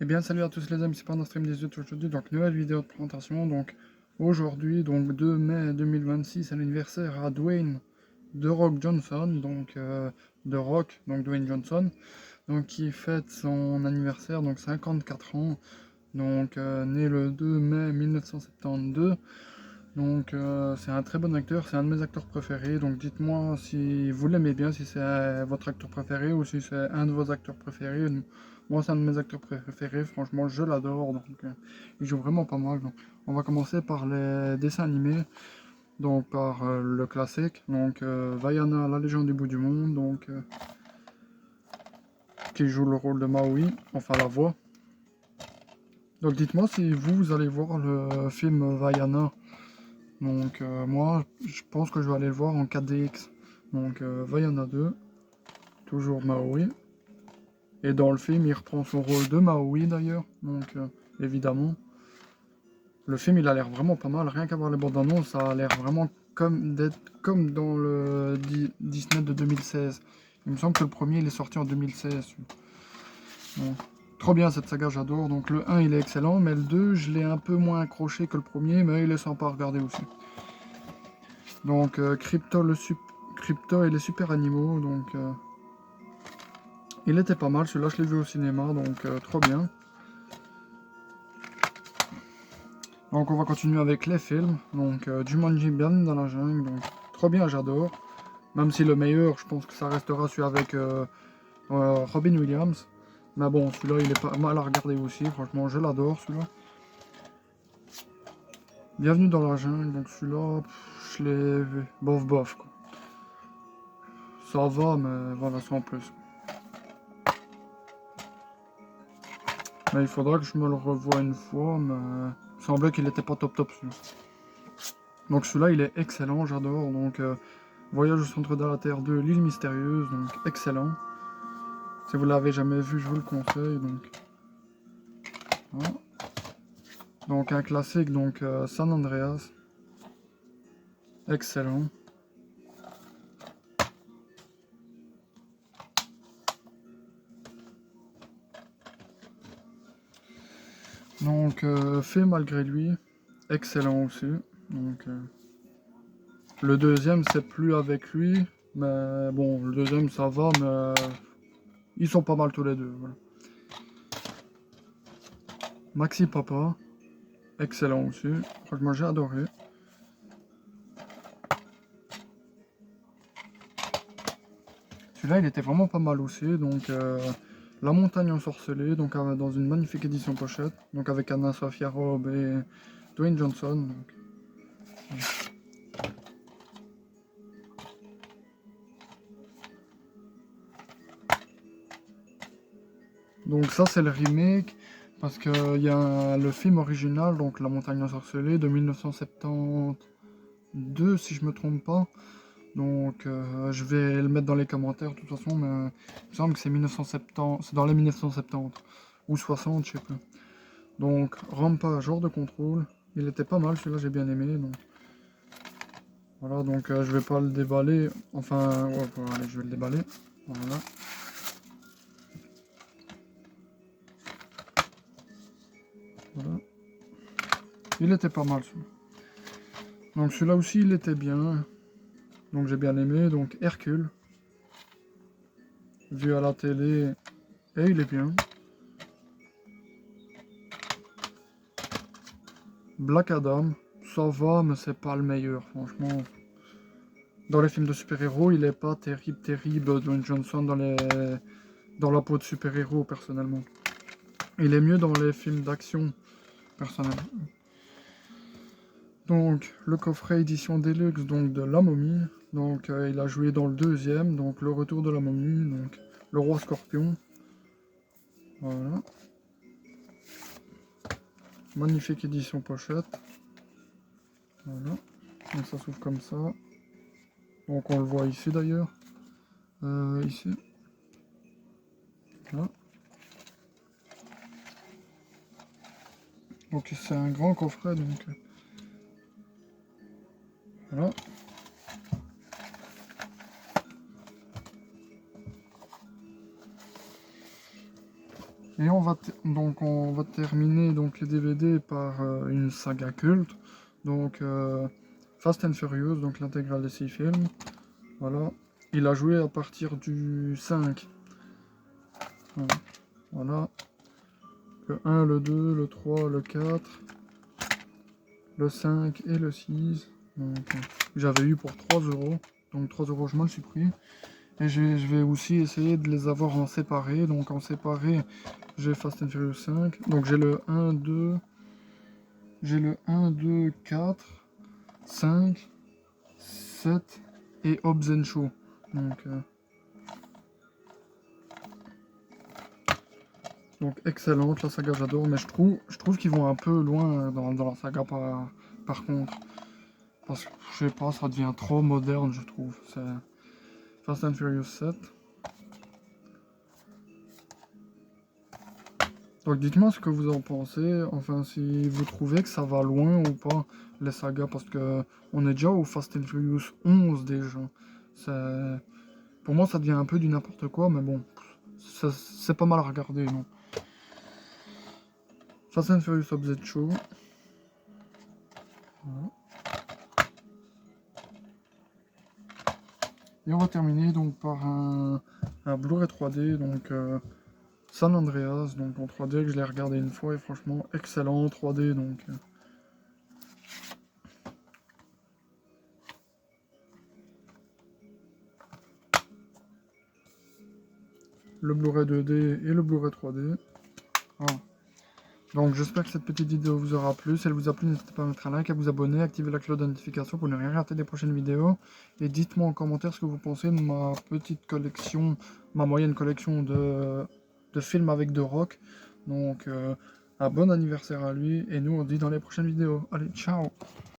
Eh bien salut à tous les amis, c'est Panda Stream 18 aujourd'hui, donc nouvelle vidéo de présentation. Donc aujourd'hui, donc 2 mai 2026, c'est l'anniversaire à Dwayne The Rock Johnson, donc The Rock, donc Dwayne Johnson, donc qui fête son anniversaire, donc 54 ans, donc né le 2 mai 1972. Donc c'est un très bon acteur, c'est un de mes acteurs préférés, donc dites-moi si vous l'aimez bien, si c'est votre acteur préféré ou si c'est un de vos acteurs préférés. Moi c'est un de mes acteurs préférés, franchement je l'adore, donc il joue vraiment pas mal. Donc, on va commencer par les dessins animés, donc par le classique, donc Vaiana, la légende du bout du monde, donc qui joue le rôle de Maui, enfin la voix. Donc dites-moi si vous allez voir le film Vaiana. Donc moi, je pense que je vais aller le voir en 4DX. Donc Vaiana 2, toujours Maui. Et dans le film, il reprend son rôle de Maui d'ailleurs. Donc évidemment. Le film, il a l'air vraiment pas mal. Rien qu'à voir les bandes annonces, ça a l'air vraiment comme dans le Disney de 2016. Il me semble que le premier, il est sorti en 2016. Donc, trop bien cette saga, j'adore. Donc le 1, il est excellent. Mais le 2, je l'ai un peu moins accroché que le premier. Mais il est sympa à regarder aussi. Donc Crypto et les super animaux, donc il était pas mal, celui-là je l'ai vu au cinéma, donc trop bien. Donc on va continuer avec les films, donc Jumanji bien dans la jungle, donc trop bien, j'adore. Même si le meilleur, je pense que ça restera celui avec Robin Williams. Mais bon, celui-là il est pas mal à regarder aussi, franchement je l'adore celui-là. Bienvenue dans la jungle, donc celui-là, je l'ai vu, bof bof quoi. Ça va, mais voilà, sans plus. Mais il faudra que je me le revoie une fois, mais il semblait qu'il était pas top top celui-là. Donc celui-là il est excellent, j'adore. Donc Voyage au centre de la Terre 2, l'île mystérieuse, donc excellent. Si vous l'avez jamais vu, je vous le conseille. Donc, voilà. Donc un classique, donc San Andreas, excellent. Donc Fait malgré lui, excellent aussi. Donc le deuxième c'est plus avec lui, mais bon le deuxième ça va, mais ils sont pas mal tous les deux. Voilà. Maxi Papa, excellent aussi. Franchement j'ai adoré. Celui-là il était vraiment pas mal aussi. Donc La montagne ensorcelée, donc dans une magnifique édition pochette, donc avec Anna Sophia Robb et Dwayne Johnson. Donc. Donc ça c'est le remake, parce qu'il y a le film original, donc La montagne ensorcelée de 1972 si je me trompe pas. Donc je vais le mettre dans les commentaires de toute façon, mais il me semble que c'est 1970, c'est dans les 1970 ou 60, je sais plus. Donc Rampa, genre de contrôle, il était pas mal celui-là, j'ai bien aimé. Donc. Voilà, donc je vais pas le déballer, enfin ouais, allez, je vais le déballer. Voilà. Voilà. Il était pas mal celui-là. Donc celui-là aussi il était bien. Donc j'ai bien aimé. Donc Hercule. Vu à la télé. Et il est bien. Black Adam. Ça va, mais c'est pas le meilleur, franchement. Dans les films de super-héros, il est pas terrible, Dwayne Johnson dans la peau de super-héros, personnellement. Il est mieux dans les films d'action, personnellement. Donc, le coffret édition Deluxe donc, de La Momie. Donc, il a joué dans le deuxième, donc Le Retour de la Momie, donc Le Roi Scorpion. Voilà. Magnifique édition pochette. Voilà. Donc, ça s'ouvre comme ça. Donc, on le voit ici d'ailleurs. Ici. Voilà. Donc, c'est un grand coffret, donc. Voilà. Et on va terminer donc les DVD par une saga culte. Donc Fast and Furious, donc l'intégrale des 6 films. Voilà. Il a joué à partir du 5. Voilà. Le 1, le 2, le 3, le 4, le 5 et le 6. Donc j'avais eu pour 3 euros. Donc 3 euros, je m'en suis pris. Et je vais aussi essayer de les avoir en séparé. Donc en séparé, j'ai Fast and Furious 5. Donc j'ai le 1, 2. J'ai le 1, 2, 4, 5, 7 et Hobbs & Shaw. Donc excellente la saga, j'adore. Mais je trouve qu'ils vont un peu loin dans la saga par contre. Parce que je sais pas, ça devient trop moderne, je trouve. C'est Fast and Furious 7. Donc dites-moi ce que vous en pensez, enfin si vous trouvez que ça va loin ou pas, les sagas, parce que on est déjà au Fast and Furious 11 déjà. Pour moi ça devient un peu du n'importe quoi, mais bon, c'est pas mal à regarder, non. Fast and Furious Hobbs & Shaw. Voilà. Et on va terminer donc par un Blu-ray 3D, donc San Andreas, donc en 3D, que je l'ai regardé une fois et franchement excellent en 3D, donc... le Blu-ray 2D et le Blu-ray 3D. Voilà. Donc j'espère que cette petite vidéo vous aura plu. Si elle vous a plu, n'hésitez pas à mettre un like, à vous abonner, à activer la cloche de notification pour ne rien rater des prochaines vidéos. Et dites-moi en commentaire ce que vous pensez de ma petite collection, ma moyenne collection de films avec The Rock. Donc un bon anniversaire à lui et nous on se dit dans les prochaines vidéos. Allez, ciao!